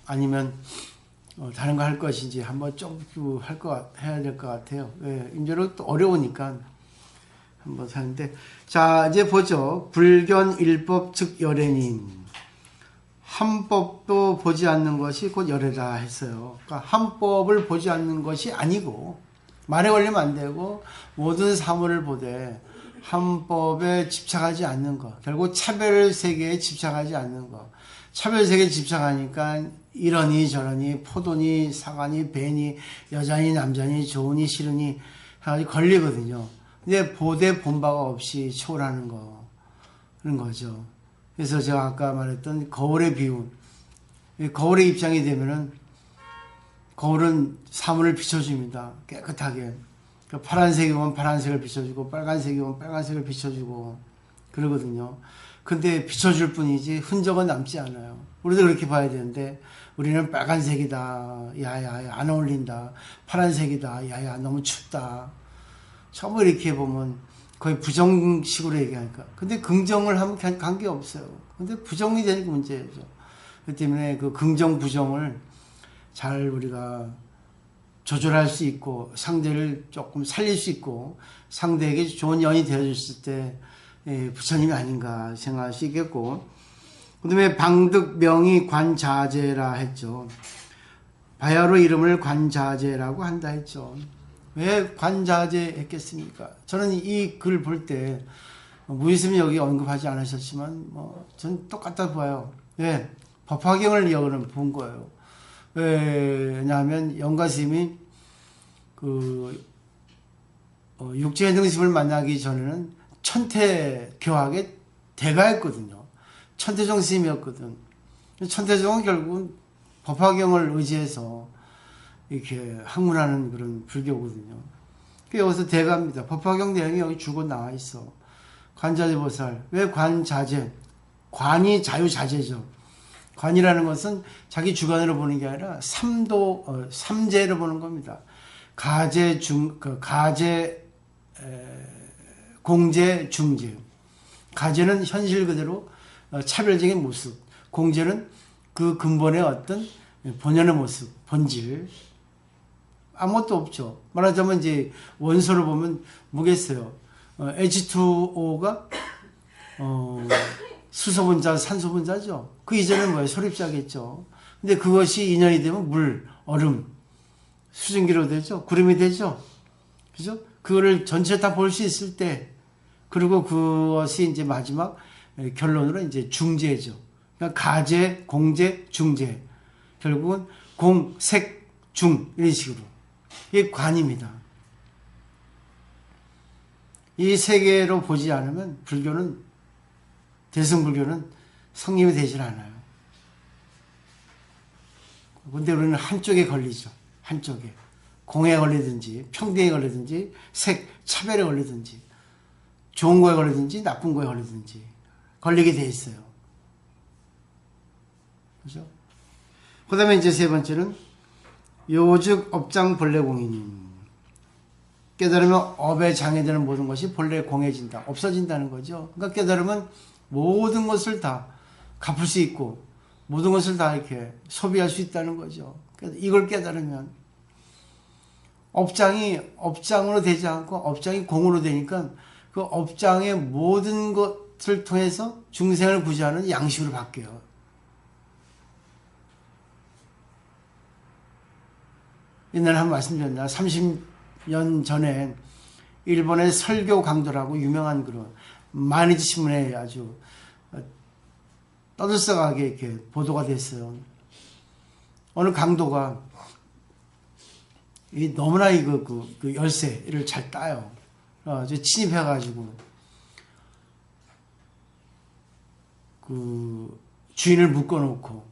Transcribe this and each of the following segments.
아니면 다른 거 할 것인지 한번 좀 해야 될 것 같아요. 예, 이제는 또 어려우니까 한번 사는데, 자 이제 보죠. 불견 일법 즉 열애님. 한법도 보지 않는 것이 곧 열애다 했어요. 그러니까 한법을 보지 않는 것이 아니고, 말에 걸리면 안 되고 모든 사물을 보되 한법에 집착하지 않는 것, 결국 차별 세계에 집착하지 않는 것. 차별 세계에 집착하니까 이러니 저러니 포도니 사과니 배니 여자니 남자니 좋으니 싫으니 해가지고 걸리거든요. 근데 보되 본바가 없이 초월하는 거, 그런 거죠. 그래서 제가 아까 말했던 거울의 비유, 거울의 입장이 되면은 거울은 사물을 비춰줍니다. 깨끗하게. 파란색이면 파란색을 비춰주고 빨간색이면 빨간색을 비춰주고 그러거든요. 근데 비춰줄 뿐이지 흔적은 남지 않아요. 우리도 그렇게 봐야 되는데, 우리는 빨간색이다, 야야 안 어울린다, 파란색이다, 야야 너무 춥다, 전부 이렇게 보면 거의 부정식으로 얘기하니까. 근데 긍정을 하면 관계없어요. 근데 부정이 되니까 문제죠. 그렇기 때문에 그 긍정 부정을 잘 우리가 조절할 수 있고, 상대를 조금 살릴 수 있고, 상대에게 좋은 연이 되어줬을 때 부처님이 아닌가 생각하시겠고, 그 다음에 방득 명의 관자재라 했죠. 바야흐로 이름을 관자재라고 한다 했죠. 왜 관자재 했겠습니까? 저는 이 글 볼 때 무의스님 여기 언급하지 않으셨지만 전 똑같다 봐요. 왜? 법화경을 여기는 본 거예요. 왜냐하면 영가스님이 육지행등심을 만나기 전에는 천태교학의 대가였거든요. 천태종 스님이었거든. 천태종은 결국은 법화경을 의지해서 이렇게 학문하는 그런 불교거든요. 여기서 대가입니다. 법화경 내용이 여기 줄곧 나와 있어. 관자재보살. 왜 관자재? 관이 자유자재죠. 관이라는 것은 자기 주관으로 보는 게 아니라 삼재로 보는 겁니다. 가재, 공재, 중재. 가재는 현실 그대로 차별적인 모습. 공재는 그 근본의 어떤 본연의 모습, 본질. 아무것도 없죠. 말하자면 이제 원소를 보면 뭐겠어요. H2O가 수소분자, 산소분자죠. 그 이전에는 뭐예요? 소립자겠죠. 근데 그것이 인연이 되면 물, 얼음, 수증기로 되죠. 구름이 되죠. 그죠? 그거를 전체 다 볼 수 있을 때, 그리고 그것이 이제 마지막 결론으로 이제 중재죠. 그러니까 가재, 공재, 중재. 결국은 공, 색, 중, 이런 식으로. 이게 관입니다. 이 세 개로 보지 않으면 대승불교는 성립이 되질 않아요. 근데 우리는 한쪽에 걸리죠. 한쪽에. 공에 걸리든지, 평등에 걸리든지, 차별에 걸리든지, 좋은 거에 걸리든지, 나쁜 거에 걸리든지, 걸리게 돼 있어요. 그죠? 그 다음에 이제 세 번째는, 요즉 업장 본래공이님. 깨달으면 업에 장애되는 모든 것이 본래 공해진다. 없어진다는 거죠. 그러니까 깨달으면 모든 것을 다 갚을 수 있고, 모든 것을 다 이렇게 소비할 수 있다는 거죠. 이걸 깨달으면, 업장이 업장으로 되지 않고 업장이 공으로 되니까 그 업장의 모든 것을 통해서 중생을 구제하는 양식으로 바뀌어요. 옛날에 한번 말씀드렸나? 30년 전에 일본의 설교 강도라고 유명한 그런 마니지 신문에 아주 떠들썩하게 이렇게 보도가 됐어요. 어느 강도가 너무나 그 열쇠를 잘 따요. 침입해가지고 그 주인을 묶어놓고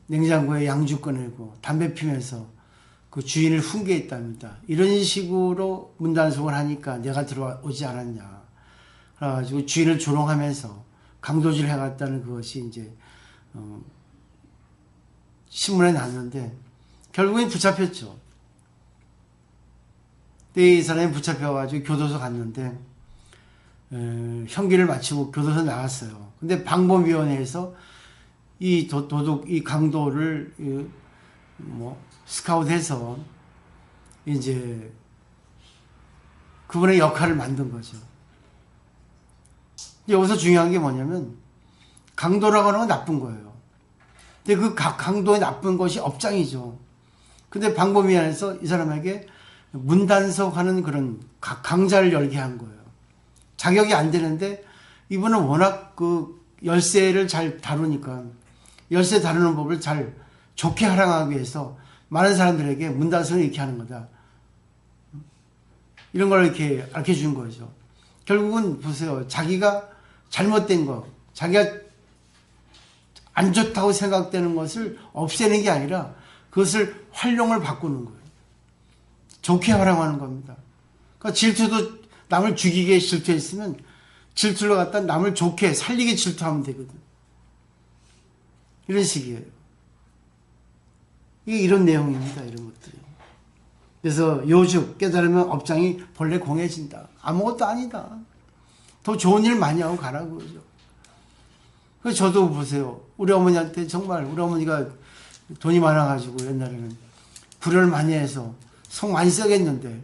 냉장고에 양주 꺼내고 담배 피면서 그 주인을 훈계했답니다. 이런 식으로 문단속을 하니까 내가 들어오지 않았냐. 그래가지고 주인을 조롱하면서 강도질 해갔다는 그것이 이제 신문에 났는데 결국엔 붙잡혔죠. 근데 이 사람이 붙잡혀가지고 교도소 갔는데 형기를 마치고 교도소 나왔어요. 근데 방범위원회에서 이 도둑, 이 강도를 스카웃해서 이제 그분의 역할을 만든 거죠. 여기서 중요한 게 뭐냐면 강도라고 하는 건 나쁜 거예요. 근데 그 강도의 나쁜 것이 업장이죠. 근데 방법이 안에서 이 사람에게 문단속하는 그런 강좌를 열게 한 거예요. 자격이 안 되는데 이분은 워낙 그 열쇠를 잘 다루니까 열쇠 다루는 법을 잘 좋게 활용하기 위해서 많은 사람들에게 문단속을 이렇게 하는 거다. 이런 걸 이렇게 알려 준 거죠. 결국은 보세요. 자기가 잘못된 거, 자기가 안 좋다고 생각되는 것을 없애는 게 아니라 그것을 활용을 바꾸는 거예요. 좋게 활용하는 겁니다. 그러니까 질투도 남을 죽이게 질투했으면 질투를 갖다 남을 좋게 살리게 질투하면 되거든. 이런 식이에요. 이게 이런 내용입니다. 이런 것들이. 그래서 요죽 깨달으면 업장이 본래 공해진다. 아무것도 아니다. 더 좋은 일 많이 하고 가라고 그러죠. 그래서 저도 보세요. 우리 어머니한테 정말 우리 어머니가 돈이 많아가지고 옛날에는 불효를 많이 해서 속 많이 썩였는데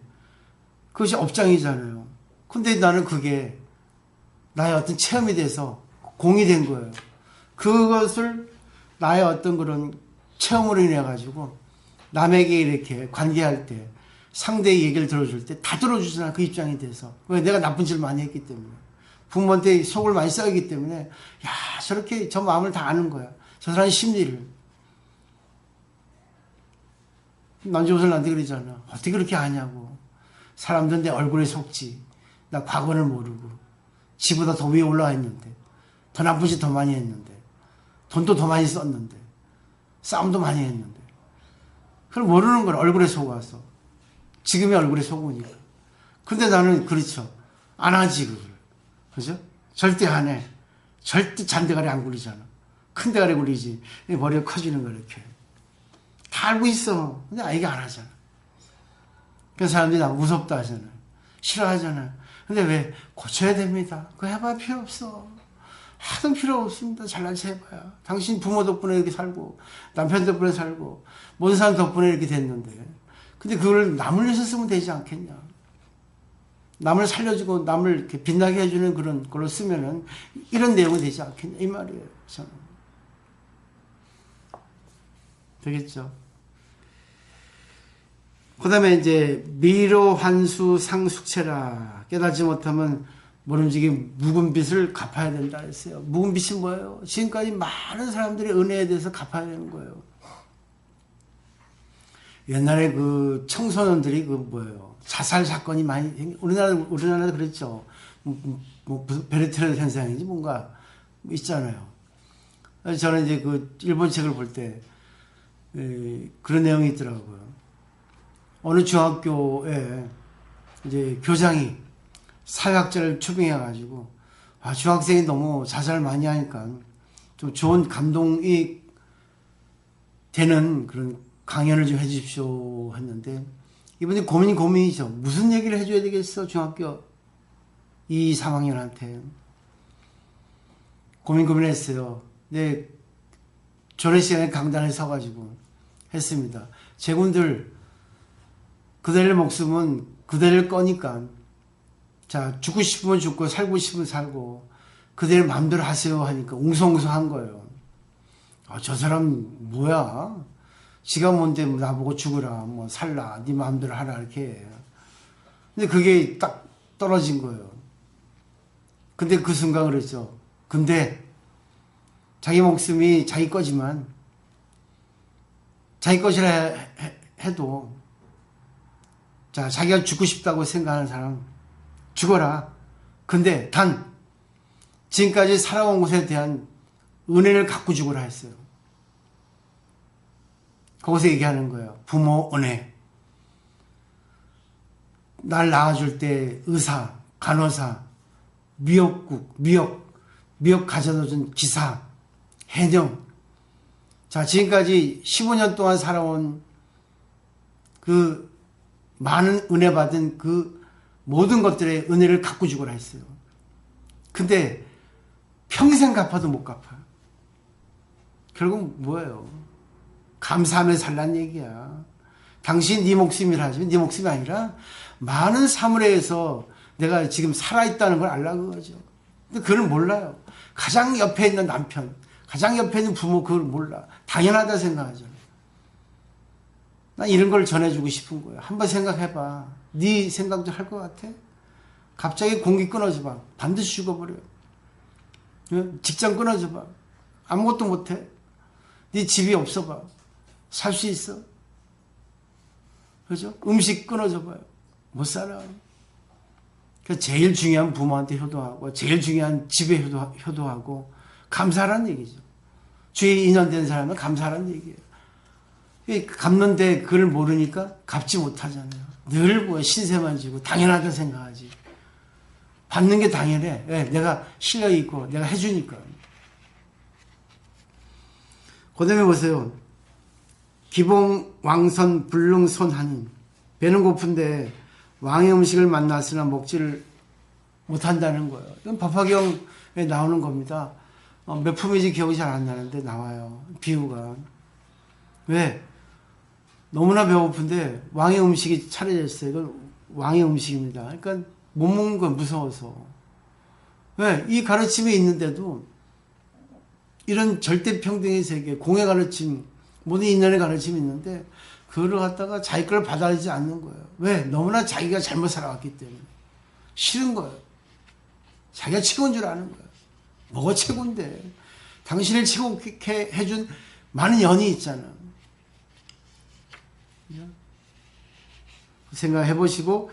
그것이 업장이잖아요. 근데 나는 그게 나의 어떤 체험이 돼서 공이 된 거예요. 그것을 나의 어떤 그런 체험으로 인해 가지고 남에게 이렇게 관계할 때 상대의 얘기를 들어줄 때 다 들어주잖아. 그 입장이 돼서. 왜? 내가 나쁜 짓을 많이 했기 때문에. 부모한테 속을 많이 썩였기 때문에 야 저렇게 저 마음을 다 아는 거야. 저 사람의 심리를. 남조선을 나한테 그러잖아. 어떻게 그렇게 아냐고. 사람들 내 얼굴에 속지. 나 과거를 모르고 지보다 더 위에 올라와 있는데 더 나쁜 짓 더 많이 했는데 돈도 더 많이 썼는데 싸움도 많이 했는데 그걸 모르는 걸 얼굴에 속아서 지금의 얼굴에 속으니까. 근데 나는 그렇죠. 안 하지 그걸. 그죠? 절대 안 해. 절대 잔대가리 안 굴리잖아. 큰 대가리 굴리지. 머리가 커지는 거 이렇게. 다 알고 있어. 근데 아이게 안 하잖아. 그래서 사람들이 나 무섭다 하잖아요. 싫어하잖아요. 근데 왜? 고쳐야 됩니다. 그거 해봐야 필요 없어. 하등 필요 없습니다. 잘난 체 해봐야. 당신 부모 덕분에 이렇게 살고 남편 덕분에 살고 모든 사람 덕분에 이렇게 됐는데 근데 그걸 남을 위해서 쓰면 되지 않겠냐. 남을 살려주고 남을 이렇게 빛나게 해주는 그런 걸로 쓰면은 이런 내용이 되지 않겠냐 이 말이에요. 저는. 되겠죠. 그 다음에 이제 미로 환수 상숙체라 깨닫지 못하면 모름지기 묵은 빚을 갚아야 된다 했어요. 묵은 빚이 뭐예요? 지금까지 많은 사람들의 은혜에 대해서 갚아야 되는 거예요. 옛날에 그 청소년들이 그 뭐예요? 자살 사건이 많이 우리나라도 그랬죠. 뭐 베르테르 현상인지 뭔가 있잖아요. 그래서 저는 이제 그 일본 책을 볼 때 그런 내용이 있더라고요. 어느 중학교에 이제 교장이 사회학자를 초빙해가지고 중학생이 너무 자살을 많이 하니까 좀 좋은 감동이 되는 그런 강연을 좀 해주십시오 했는데 이분이 고민이죠. 무슨 얘기를 해줘야 되겠어 중학교 2, 3학년한테. 고민했어요. 네, 조례 시간에 강단에 서가지고 했습니다. 제군들 그대의 목숨은 그대를 거니까 자 죽고 싶으면 죽고 살고 싶으면 살고 그대의 마음대로 하세요 하니까 웅성웅성한 거예요. 저 사람 뭐야? 지가 뭔데 나보고 죽으라 뭐 살라 네 마음대로 하라 이렇게. 근데 그게 딱 떨어진 거예요. 근데 그 순간 그랬죠. 근데 자기 목숨이 자기 거지만 자기 것이라 해도 자 자기가 죽고 싶다고 생각하는 사람 죽어라. 근데 단 지금까지 살아온 것에 대한 은혜를 갖고 죽으라 했어요. 거기서 얘기하는 거예요. 부모 은혜. 날 낳아줄 때 의사, 간호사, 미역국, 미역 가져다 준 기사, 해녀. 자, 지금까지 15년 동안 살아온 그 많은 은혜 받은 그 모든 것들의 은혜를 갖고 죽으라 했어요. 근데 평생 갚아도 못 갚아요. 결국 뭐예요? 감사하며 살란 얘기야. 당신 네 목숨이라 하지만 네 목숨이 아니라 많은 사물에서 내가 지금 살아있다는 걸 알라고 그러죠. 근데 그걸 몰라요. 가장 옆에 있는 남편, 가장 옆에 있는 부모 그걸 몰라. 당연하다 생각하잖아. 난 이런 걸 전해주고 싶은 거예요. 한번 생각해봐. 네 생각도 할 것 같아? 갑자기 공기 끊어져봐. 반드시 죽어버려. 직장 끊어져봐. 아무것도 못해. 네 집이 없어봐. 살 수 있어? 그죠? 음식 끊어져봐요. 못 살아. 그러니까 제일 중요한 부모한테 효도하고 제일 중요한 집에 효도하고 감사하라는 얘기죠. 주의 인연된 사람은 감사하라는 얘기예요. 갚는데 그걸 모르니까 갚지 못하잖아요. 늘 뭐 신세만 지고 당연하다 생각하지. 받는 게 당연해. 왜? 내가 실력이 있고 내가 해주니까. 그 다음에 보세요. 기봉 왕선 불능손 한인. 배는 고픈데 왕의 음식을 만났으나 먹지를 못한다는 거예요. 이건 법화경에 나오는 겁니다. 몇 품인지 기억이 잘 안 나는데 나와요. 비유가. 왜? 너무나 배고픈데 왕의 음식이 차려져 있어요. 이건 왕의 음식입니다. 그러니까 못 먹는 건 무서워서. 왜? 이 가르침이 있는데도 이런 절대평등의 세계, 공의 가르침, 모든 인연의 가르침이 있는데 그거를 갖다가 자기 걸 받아들이지 않는 거예요. 왜? 너무나 자기가 잘못 살아왔기 때문에. 싫은 거예요. 자기가 최고인 줄 아는 거예요. 뭐가 최고인데. 당신을 최고케 해준 많은 연이 있잖아. 생각해 보시고